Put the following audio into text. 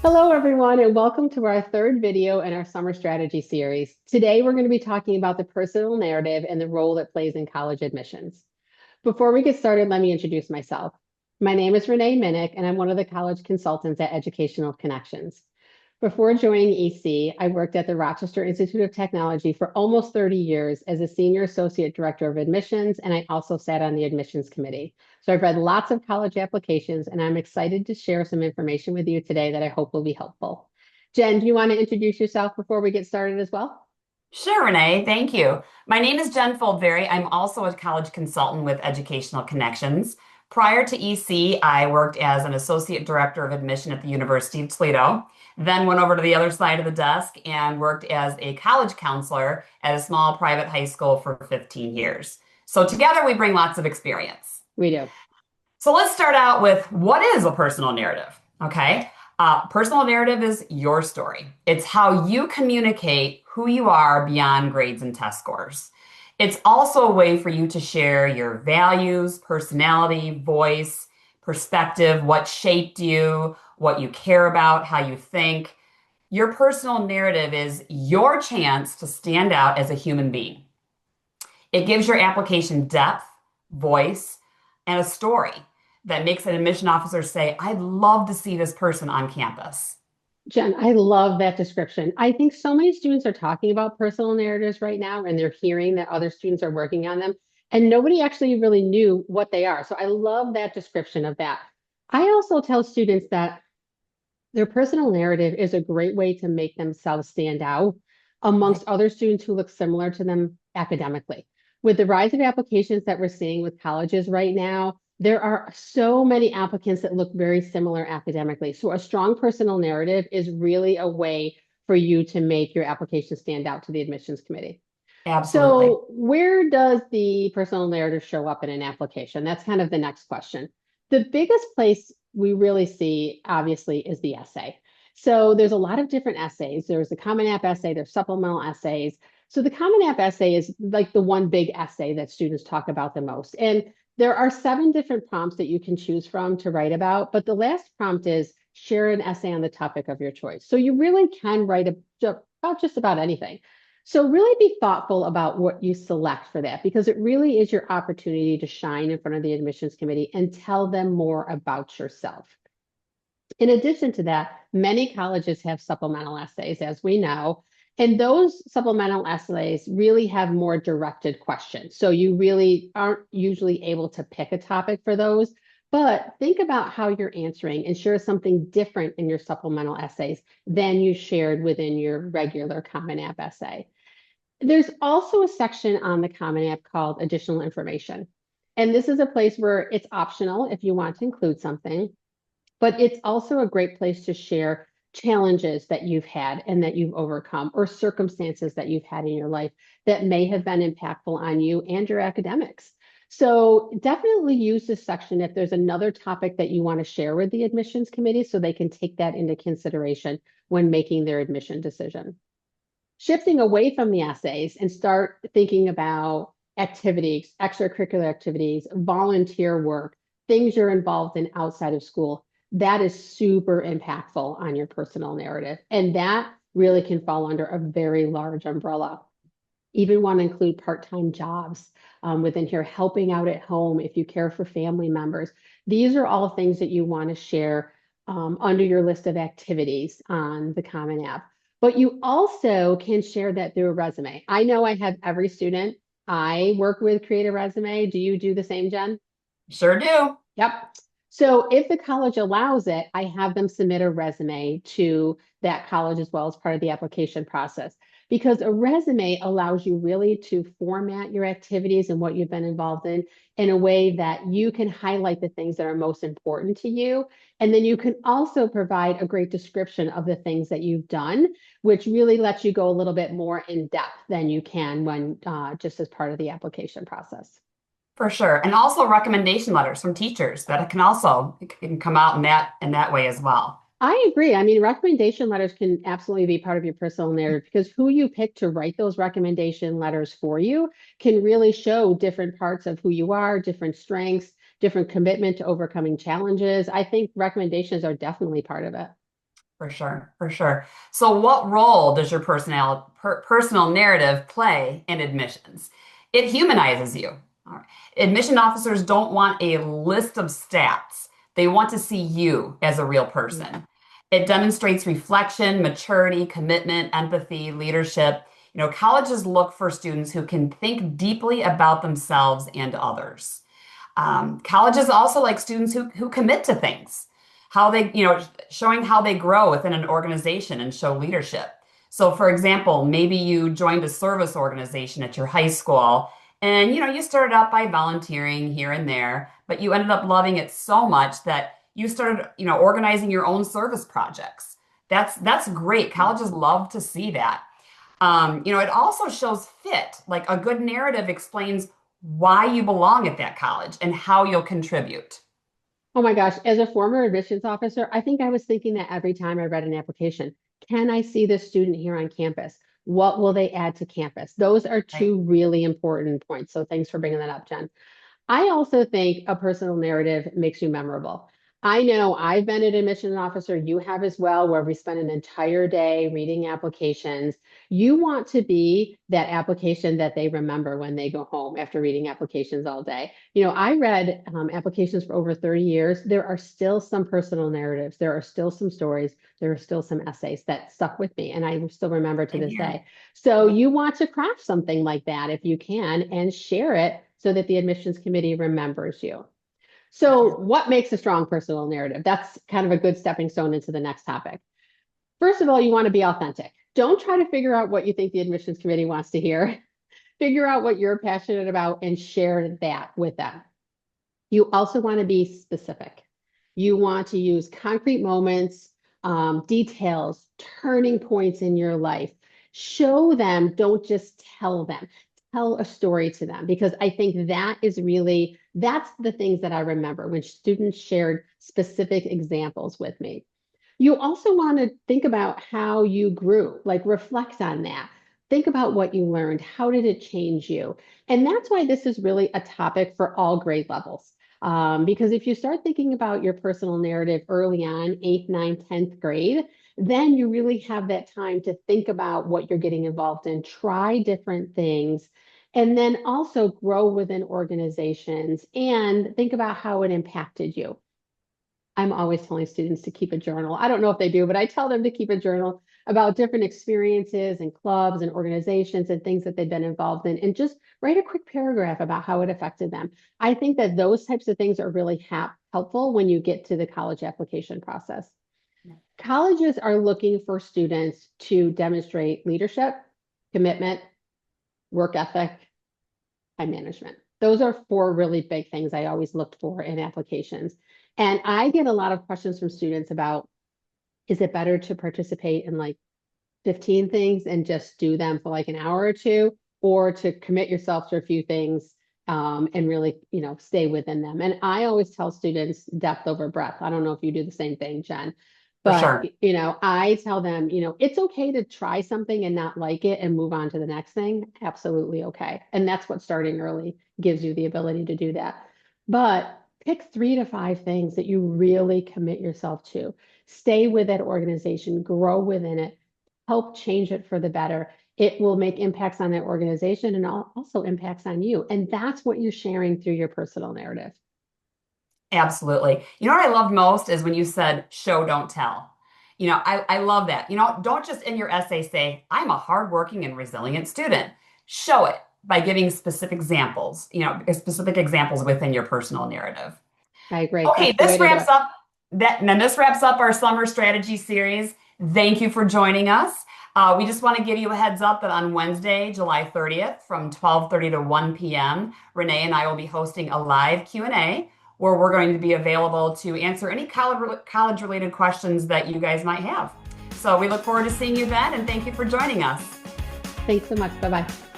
Hello, everyone, and welcome to our third video in our summer strategy series. Today, we're going to be talking about the personal narrative and the role it plays in college admissions. Before we get started, let me introduce myself. My name is Renee Minnick, and I'm one of the college consultants at Educational Connections. Before joining EC, I worked at the Rochester Institute of Technology for almost 30 years as a Senior Associate Director of Admissions, and I also sat on the admissions committee. So I've read lots of college applications, and I'm excited to share some information with you today that I hope will be helpful. Jen, do you want to introduce yourself before we get started as well? Sure, Renee. Thank you. My name is Jen Foldberry. I'm also a college consultant with Educational Connections. Prior to EC, I worked as an associate director of admission at the University of Toledo, then went over to the other side of the desk and worked as a college counselor at a small private high school for 15 years. So together we bring lots of experience. We do. So let's start out with what is a personal narrative? Okay. Personal narrative is your story. It's how you communicate who you are beyond grades and test scores. It's also a way for you to share your values, personality, voice, perspective, what shaped you, what you care about, how you think. Your personal narrative is your chance to stand out as a human being. It gives your application depth, voice, and a story that makes an admission officer say, I'd love to see this person on campus. Jen, I love that description. I think so many students are talking about personal narratives right now, and they're hearing that other students are working on them, and nobody actually really knew what they are. So I love that description of that. I also tell students that their personal narrative is a great way to make themselves stand out amongst other students who look similar to them academically. With the rise of applications that we're seeing with colleges right now, there are so many applicants that look very similar academically. So a strong personal narrative is really a way for you to make your application stand out to the admissions committee. Absolutely. So where does the personal narrative show up in an application? That's kind of the next question. The biggest place we really see, obviously, is the essay. So there's a lot of different essays. There's the Common App essay, there's supplemental essays. So the Common App essay is like the one big essay that students talk about the most. And there are 7 different prompts that you can choose from to write about, but the last prompt is share an essay on the topic of your choice. So you really can write about just about anything. So really be thoughtful about what you select for that, because it really is your opportunity to shine in front of the admissions committee and tell them more about yourself. In addition to that, many colleges have supplemental essays, as we know, and those supplemental essays really have more directed questions. So you really aren't usually able to pick a topic for those, but think about how you're answering and share something different in your supplemental essays than you shared within your regular Common App essay. There's also a section on the Common App called additional information. And this is a place where it's optional if you want to include something, but it's also a great place to share challenges that you've had and that you've overcome, or circumstances that you've had in your life that may have been impactful on you and your academics. So definitely use this section if there's another topic that you want to share with the admissions committee so they can take that into consideration when making their admission decision. Shifting away from the essays and start thinking about activities, extracurricular activities, volunteer work, things you're involved in outside of school, that is super impactful on your personal narrative. And that really can fall under a very large umbrella. Even want to include part-time jobs within here, helping out at home if you care for family members. These are all things that you want to share under your list of activities on the Common App. But you also can share that through a resume. I know I have every student I work with create a resume. Do you do the same, Jen? Sure do. Yep. So if the college allows it, I have them submit a resume to that college as well as part of the application process. Because a resume allows you really to format your activities and what you've been involved in a way that you can highlight the things that are most important to you. And then you can also provide a great description of the things that you've done, which really lets you go a little bit more in depth than you can when just as part of the application process. For sure. And also recommendation letters from teachers that it can come out in that way as well. I agree. I mean, recommendation letters can absolutely be part of your personal narrative because who you pick to write those recommendation letters for you can really show different parts of who you are, different strengths, different commitment to overcoming challenges. I think recommendations are definitely part of it. For sure, for sure. So, what role does your personal narrative play in admissions? It humanizes you. All right. Admission officers don't want a list of stats. They want to see you as a real person. It demonstrates reflection, maturity, commitment, empathy, leadership. Colleges look for students who can think deeply about themselves and others. Colleges also like students who commit to things, how they, showing how they grow within an organization and show leadership. So, for example, maybe you joined a service organization at your high school and, you started out by volunteering here and there, but you ended up loving it so much that you started, organizing your own service projects. That's great. Colleges love to see that. It also shows fit. Like a good narrative explains why you belong at that college and how you'll contribute. Oh my gosh, as a former admissions officer, I think I was thinking that every time I read an application. Can I see this student here on campus? What will they add to campus? Those are Right? two really important points. So thanks for bringing that up, Jen. I also think a personal narrative makes you memorable. I know I've been an admission officer, you have as well, where we spend an entire day reading applications. You want to be that application that they remember when they go home after reading applications all day. I read applications for over 30 years. There are still some personal narratives, there are still some stories, there are still some essays that stuck with me, and I still remember to Same this here. day. So Yep. you want to craft something like that if you can and share it so that the admissions committee remembers you. For So, sure. what makes a strong personal narrative? That's kind of a good stepping stone into the next topic. First of all, you want to be authentic. Don't try to figure out what you think the admissions committee wants to hear. Figure out what you're passionate about and share that with them. You also want to be specific. You want to use concrete moments, details, turning points in your life. Show them, don't just tell them. Tell a story to them because I think that's the things that I remember when students shared specific examples with me. You also want to think about how you grew, like reflect on that. Think about what you learned. How did it change you? And that's why this is really a topic for all grade levels. Because if you start thinking about your personal narrative early on, eighth, ninth, 10th grade, then you really have that time to think about what you're getting involved in, try different things, and then also grow within organizations and think about how it impacted you. I'm always telling students to keep a journal. I don't know if they do, but I tell them to keep a journal about different experiences and clubs and organizations and things that they've been involved in, and just write a quick paragraph about how it affected them. I think that those types of things are really helpful when you get to the college application process. Colleges are looking for students to demonstrate leadership, commitment, work ethic, time management. Those are four really big things I always looked for in applications. And I get a lot of questions from students about, is it better to participate in like 15 things and just do them for like an hour or two, or to commit yourself to a few things and really, stay within them? And I always tell students depth over breadth. I don't know if you do the same thing, Jen, For but sure. I tell them, it's okay to try something and not like it and move on to the next thing. Absolutely okay. And that's what starting early gives you the ability to do that. But pick 3 to 5 things that you really commit yourself to. Stay with that organization, grow within it, help change it for the better. It will make impacts on that organization and also impacts on you. And that's what you're sharing through your personal narrative. Absolutely. You know what I loved most is when you said show, don't tell. I love that. Don't just in your essay say, I'm a hardworking and resilient student. Show it by giving specific examples within your personal narrative. I agree. Okay, That's the way to do it. this wraps up our summer strategy series. Thank you for joining us. We just want to give you a heads up that on Wednesday, July 30th from 12:30 to 1 p.m., Renee and I will be hosting a live Q&A where we're going to be available to answer any college related questions that you guys might have. So we look forward to seeing you then, and thank you for joining us. Thanks so much. Bye bye.